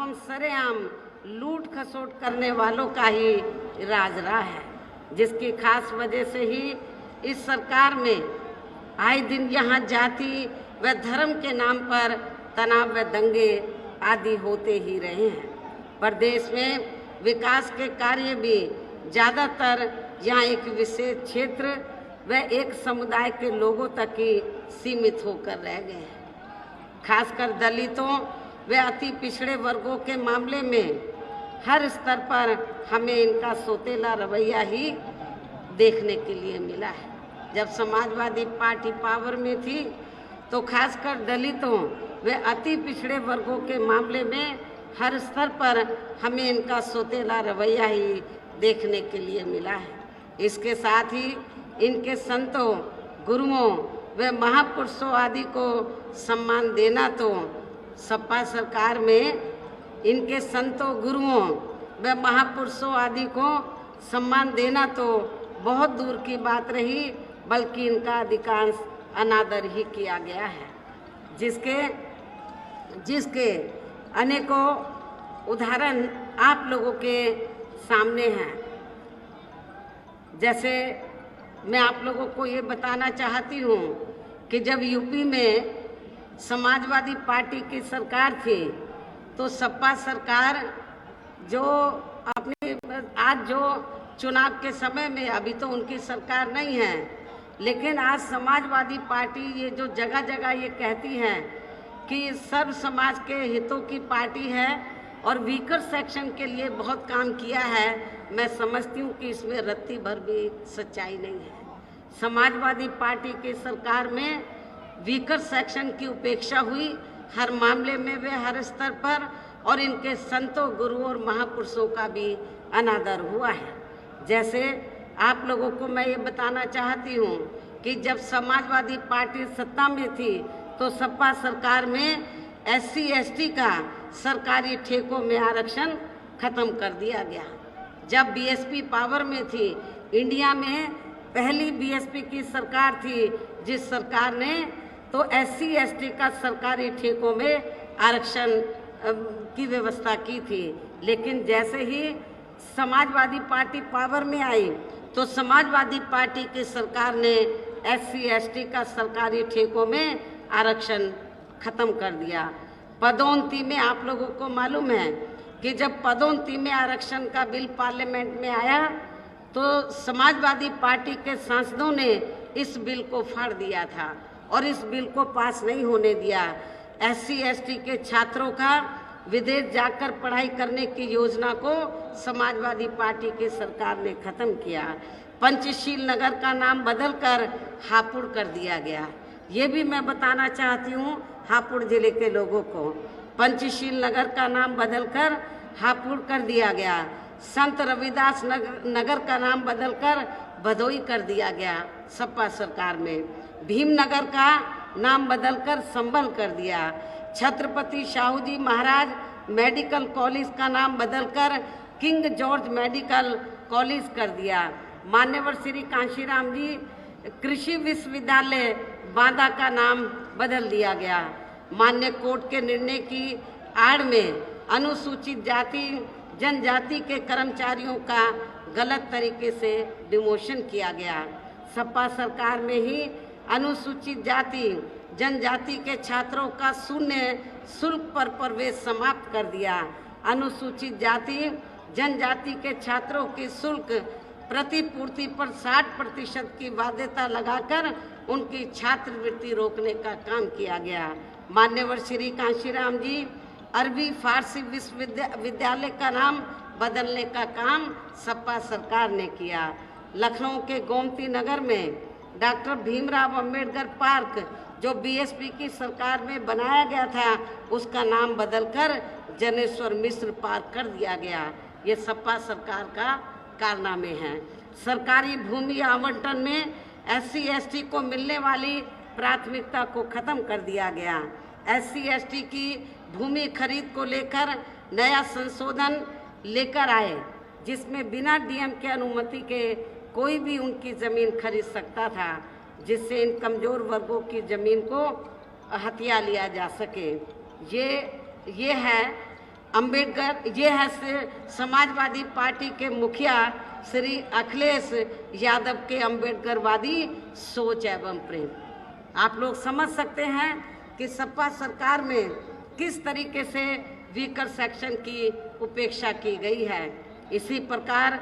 एवं सरेआम लूट खसोट करने वालों का ही राज रहा है, जिसकी खास वजह से ही इस सरकार में आए दिन यहाँ जाति व धर्म के नाम पर तनाव व दंगे आदि होते ही रहे हैं। प्रदेश में विकास के कार्य भी ज़्यादातर यहाँ एक विशेष क्षेत्र व एक समुदाय के लोगों तक ही सीमित होकर रह गए हैं। खासकर दलितों व अति पिछड़े वर्गों के मामले में हर स्तर पर हमें इनका सोतेला रवैया ही देखने के लिए मिला है। जब समाजवादी पार्टी पावर में थी तो खासकर दलितों व अति पिछड़े वर्गों के मामले में हर स्तर पर हमें इनका सोतेला रवैया ही देखने के लिए मिला है। इसके साथ ही इनके संतों, गुरुओं व महापुरुषों आदि को सम्मान देना तो सपा सरकार में इनके संतों, गुरुओं व महापुरुषों आदि को सम्मान देना तो बहुत दूर की बात रही, बल्कि इनका अधिकांश अनादर ही किया गया है, जिसके अनेकों उदाहरण आप लोगों के सामने हैं। जैसे मैं आप लोगों को ये बताना चाहती हूँ कि जब यूपी में समाजवादी पार्टी की सरकार थी तो सपा सरकार जो अपने आज जो चुनाव के समय में, अभी तो उनकी सरकार नहीं है, लेकिन आज समाजवादी पार्टी ये जो जगह जगह ये कहती है कि सर्व समाज के हितों की पार्टी है और वीकर सेक्शन के लिए बहुत काम किया है, मैं समझती हूँ कि इसमें रत्ती भर भी सच्चाई नहीं है। समाजवादी पार्टी की सरकार में वीकर सेक्शन की उपेक्षा हुई हर मामले में, वे हर स्तर पर, और इनके संतों, गुरुओं और महापुरुषों का भी अनादर हुआ है। जैसे आप लोगों को मैं ये बताना चाहती हूँ कि जब समाजवादी पार्टी सत्ता में थी तो सपा सरकार में SC/ST का सरकारी ठेकों में आरक्षण खत्म कर दिया गया। जब BSP पावर में थी, इंडिया में पहली BSP की सरकार थी जिस सरकार ने तो SC/ST का सरकारी ठेकों में आरक्षण की व्यवस्था की थी। लेकिन जैसे ही समाजवादी पार्टी पावर में आई तो समाजवादी पार्टी की सरकार ने SC/ST का सरकारी ठेकों में आरक्षण खत्म कर दिया। पदोन्नति में आप लोगों को मालूम है कि जब पदोन्नति में आरक्षण का बिल पार्लियामेंट में आया तो समाजवादी पार्टी के सांसदों ने इस बिल को फाड़ दिया था और इस बिल को पास नहीं होने दिया। SC/ST के छात्रों का विदेश जाकर पढ़ाई करने की योजना को समाजवादी पार्टी की सरकार ने खत्म किया। पंचशील नगर का नाम बदलकर हापुड़ कर दिया गया। ये भी मैं बताना चाहती हूँ हापुड़ जिले के लोगों को, पंचशील नगर का नाम बदलकर हापुड़ कर दिया गया। संत रविदास नगर का नाम बदलकर भदोई कर दिया गया सपा सरकार में। भीमनगर का नाम बदलकर संभल कर दिया। छत्रपति शाहू जी महाराज मेडिकल कॉलेज का नाम बदलकर किंग जॉर्ज मेडिकल कॉलेज कर दिया। मान्यवर श्री कांशीराम जी कृषि विश्वविद्यालय बांदा का नाम बदल दिया गया। मान्य कोर्ट के निर्णय की आड़ में अनुसूचित जाति जनजाति के कर्मचारियों का गलत तरीके से डिमोशन किया गया। सपा सरकार में ही अनुसूचित जाति जनजाति के छात्रों का शून्य शुल्क पर प्रवेश समाप्त कर दिया। अनुसूचित जाति जनजाति के छात्रों की शुल्क प्रतिपूर्ति पर 60% की बाध्यता लगाकर उनकी छात्रवृत्ति रोकने का काम किया गया। मान्यवर श्री कांशीराम जी अरबी फारसी विश्वविद्यालय का नाम बदलने का काम सपा सरकार ने किया। लखनऊ के गोमती नगर में डॉक्टर भीमराव अंबेडकर पार्क जो BSP की सरकार में बनाया गया था उसका नाम बदलकर जनेश्वर मिश्र पार्क कर दिया गया। ये सपा सरकार का कारनामे हैं। सरकारी भूमि आवंटन में SC/ST को मिलने वाली प्राथमिकता को खत्म कर दिया गया। SC/ST की भूमि खरीद को लेकर नया संशोधन लेकर आए जिसमें बिना DM के अनुमति के कोई भी उनकी ज़मीन खरीद सकता था, जिससे इन कमज़ोर वर्गों की ज़मीन को हथिया लिया जा सके। ये है अंबेडकर, ये है समाजवादी पार्टी के मुखिया श्री अखिलेश यादव के अंबेडकरवादी सोच एवं प्रेम। आप लोग समझ सकते हैं कि सपा सरकार में किस तरीके से वीकर सेक्शन की उपेक्षा की गई है। इसी प्रकार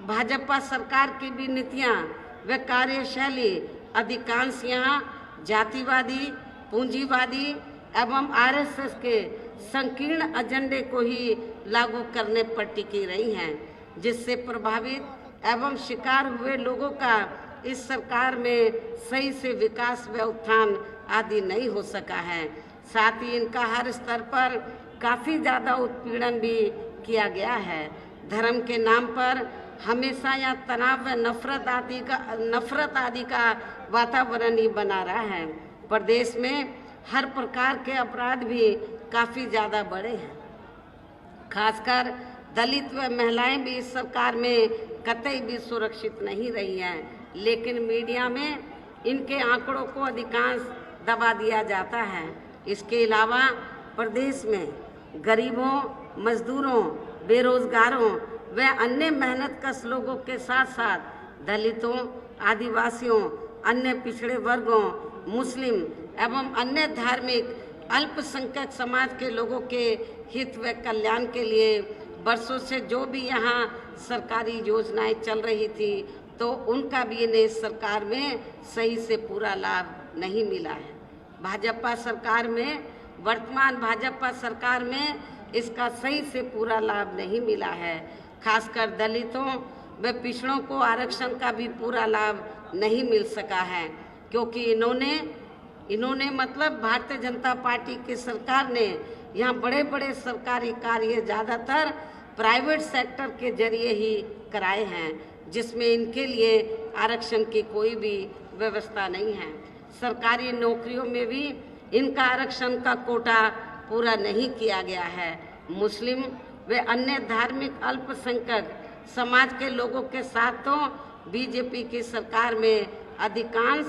भाजपा सरकार की भी नीतियां व कार्यशैली अधिकांश यहाँ जातिवादी, पूंजीवादी एवं आरएसएस के संकीर्ण एजेंडे को ही लागू करने पर टिकी रही हैं, जिससे प्रभावित एवं शिकार हुए लोगों का इस सरकार में सही से विकास व उत्थान आदि नहीं हो सका है। साथ ही इनका हर स्तर पर काफ़ी ज़्यादा उत्पीड़न भी किया गया है। धर्म के नाम पर हमेशा यह तनाव व नफरत आदि का वातावरण ही बना रहा है। प्रदेश में हर प्रकार के अपराध भी काफ़ी ज़्यादा बढ़े हैं। खासकर दलित व महिलाएं भी इस सरकार में कतई भी सुरक्षित नहीं रही हैं, लेकिन मीडिया में इनके आंकड़ों को अधिकांश दबा दिया जाता है। इसके अलावा प्रदेश में गरीबों, मजदूरों, बेरोजगारों व अन्य मेहनतकश लोगों के साथ साथ दलितों, आदिवासियों, अन्य पिछड़े वर्गों, मुस्लिम एवं अन्य धार्मिक अल्पसंख्यक समाज के लोगों के हित व कल्याण के लिए वर्षों से जो भी यहाँ सरकारी योजनाएं चल रही थी, तो उनका भी इन्हें सरकार में सही से पूरा लाभ नहीं मिला है। वर्तमान भाजपा सरकार में इसका सही से पूरा लाभ नहीं मिला है। खासकर दलितों व पिछड़ों को आरक्षण का भी पूरा लाभ नहीं मिल सका है, क्योंकि इन्होंने मतलब भारतीय जनता पार्टी की सरकार ने यहाँ बड़े बड़े सरकारी कार्य ज़्यादातर प्राइवेट सेक्टर के जरिए ही कराए हैं, जिसमें इनके लिए आरक्षण की कोई भी व्यवस्था नहीं है। सरकारी नौकरियों में भी इनका आरक्षण का कोटा पूरा नहीं किया गया है। मुस्लिम व अन्य धार्मिक अल्पसंख्यक समाज के लोगों के साथ तो बीजेपी की सरकार में अधिकांश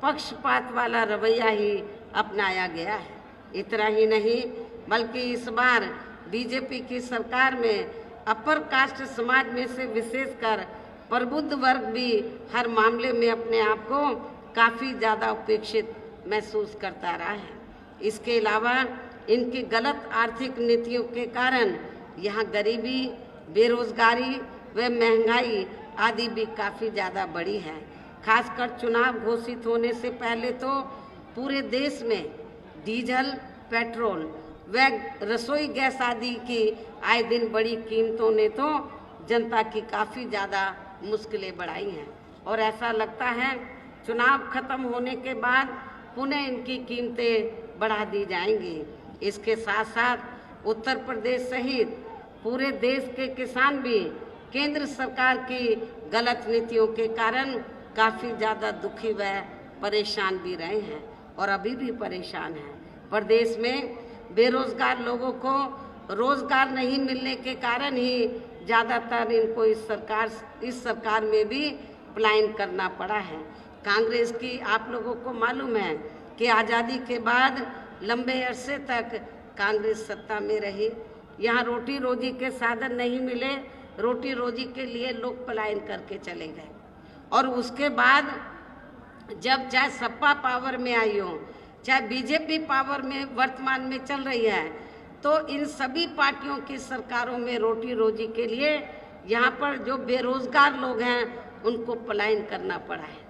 पक्षपात वाला रवैया ही अपनाया गया है। इतना ही नहीं बल्कि इस बार बीजेपी की सरकार में अपर कास्ट समाज में से विशेषकर प्रबुद्ध वर्ग भी हर मामले में अपने आप को काफ़ी ज़्यादा उपेक्षित महसूस करता रहा है। इसके अलावा इनकी गलत आर्थिक नीतियों के कारण यहाँ गरीबी, बेरोजगारी व महंगाई आदि भी काफ़ी ज़्यादा बढ़ी है। खासकर चुनाव घोषित होने से पहले तो पूरे देश में डीजल, पेट्रोल व रसोई गैस आदि की आए दिन बड़ी कीमतों ने तो जनता की काफ़ी ज़्यादा मुश्किलें बढ़ाई हैं, और ऐसा लगता है चुनाव खत्म होने के बाद पुनः इनकी कीमतें बढ़ा दी जाएंगी। इसके साथ साथ उत्तर प्रदेश सहित पूरे देश के किसान भी केंद्र सरकार की गलत नीतियों के कारण काफ़ी ज़्यादा दुखी व परेशान भी रहे हैं और अभी भी परेशान हैं। प्रदेश में बेरोजगार लोगों को रोजगार नहीं मिलने के कारण ही ज़्यादातर इनको इस सरकार में भी पलायन करना पड़ा है। कांग्रेस की आप लोगों को मालूम है कि आज़ादी के बाद लंबे अरसे तक कांग्रेस सत्ता में रही। यहाँ रोटी रोजी के साधन नहीं मिले, रोटी रोजी के लिए लोग पलायन करके चले गए। और उसके बाद जब चाहे सपा पावर में आई हो, चाहे बीजेपी पावर में वर्तमान में चल रही है, तो इन सभी पार्टियों की सरकारों में रोटी रोजी के लिए यहाँ पर जो बेरोजगार लोग हैं उनको पलायन करना पड़ा है,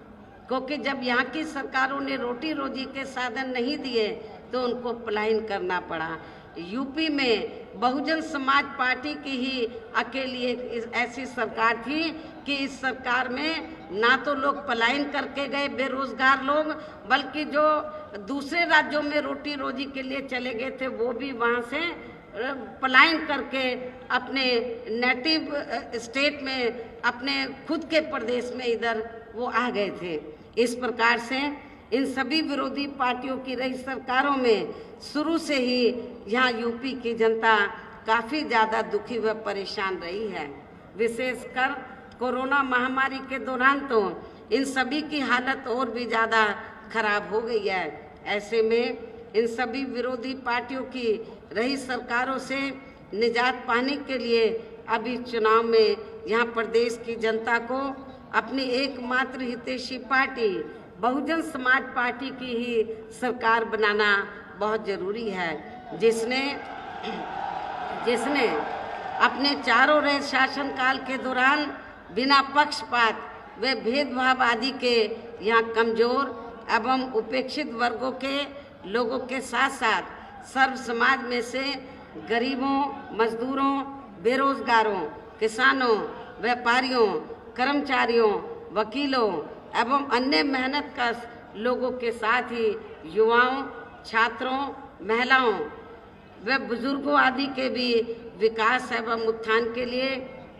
क्योंकि जब यहाँ की सरकारों ने रोटी रोजी के साधन नहीं दिए तो उनको पलायन करना पड़ा। यूपी में बहुजन समाज पार्टी की ही अकेली एक ऐसी सरकार थी कि इस सरकार में ना तो लोग पलायन करके गए बेरोजगार लोग, बल्कि जो दूसरे राज्यों में रोटी रोजी के लिए चले गए थे वो भी वहाँ से पलायन करके अपने नेटिव स्टेट में, अपने खुद के प्रदेश में इधर वो आ गए थे। इस प्रकार से इन सभी विरोधी पार्टियों की रही सरकारों में शुरू से ही यहाँ यूपी की जनता काफ़ी ज़्यादा दुखी व परेशान रही है। विशेषकर कोरोना महामारी के दौरान तो इन सभी की हालत और भी ज़्यादा खराब हो गई है। ऐसे में इन सभी विरोधी पार्टियों की रही सरकारों से निजात पाने के लिए अब इस चुनाव में यहाँ प्रदेश की जनता को अपनी एकमात्र हितैषी पार्टी बहुजन समाज पार्टी की ही सरकार बनाना बहुत जरूरी है, जिसने अपने चारों रहे शासनकाल के दौरान बिना पक्षपात व भेदभाव आदि के यहाँ कमजोर एवं उपेक्षित वर्गों के लोगों के साथ साथ सर्व समाज में से गरीबों, मजदूरों, बेरोजगारों, किसानों, व्यापारियों, कर्मचारियों, वकीलों एवं अन्य मेहनतकश लोगों के साथ ही युवाओं, छात्रों, महिलाओं व बुजुर्गों आदि के भी विकास एवं उत्थान के लिए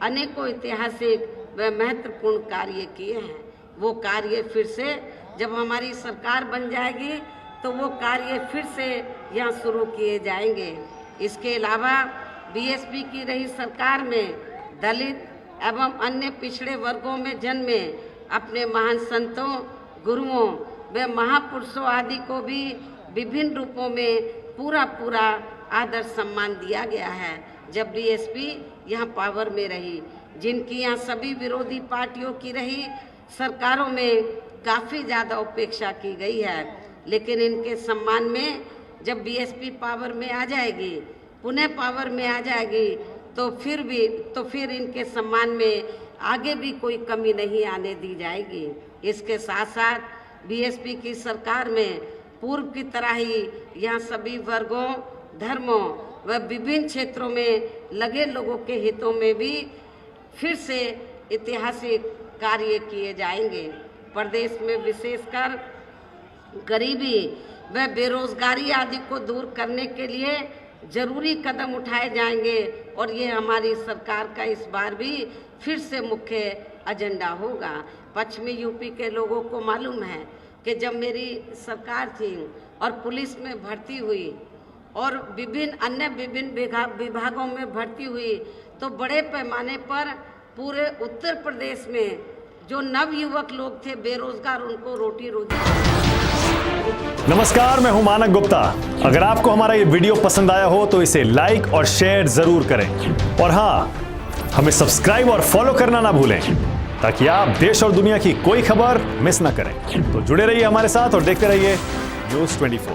अनेकों ऐतिहासिक व महत्वपूर्ण कार्य किए हैं। वो कार्य फिर से जब हमारी सरकार बन जाएगी तो वो कार्य फिर से यहाँ शुरू किए जाएंगे। इसके अलावा बीएसपी की रही सरकार में दलित एवं अन्य पिछड़े वर्गों में जन्मे अपने महान संतों, गुरुओं व महापुरुषों आदि को भी विभिन्न रूपों में पूरा आदर सम्मान दिया गया है। जब बीएसपी यहाँ पावर में रही, जिनकी यहाँ सभी विरोधी पार्टियों की रही सरकारों में काफ़ी ज़्यादा उपेक्षा की गई है, लेकिन इनके सम्मान में जब बीएसपी पावर में आ जाएगी, पुनः पावर में आ जाएगी, तो फिर इनके सम्मान में आगे भी कोई कमी नहीं आने दी जाएगी। इसके साथ साथ बीएसपी की सरकार में पूर्व की तरह ही यहाँ सभी वर्गों, धर्मों व विभिन्न क्षेत्रों में लगे लोगों के हितों में भी फिर से ऐतिहासिक कार्य किए जाएंगे। प्रदेश में विशेषकर गरीबी व बेरोजगारी आदि को दूर करने के लिए जरूरी कदम उठाए जाएंगे और ये हमारी सरकार का इस बार भी फिर से मुख्य एजेंडा होगा। पश्चिमी यूपी के लोगों को मालूम है कि जब मेरी सरकार थी और पुलिस में भर्ती हुई और विभिन्न विभागों में भर्ती हुई, तो बड़े पैमाने पर पूरे उत्तर प्रदेश में जो नवयुवक लोग थे बेरोजगार, उनको रोटी रोजी। नमस्कार, मैं हूं मानक गुप्ता। अगर आपको हमारा ये वीडियो पसंद आया हो तो इसे लाइक और शेयर जरूर करें, और हाँ, हमें सब्सक्राइब और फॉलो करना ना भूलें ताकि आप देश और दुनिया की कोई खबर मिस ना करें। तो जुड़े रहिए हमारे साथ और देखते रहिए न्यूज़ 24।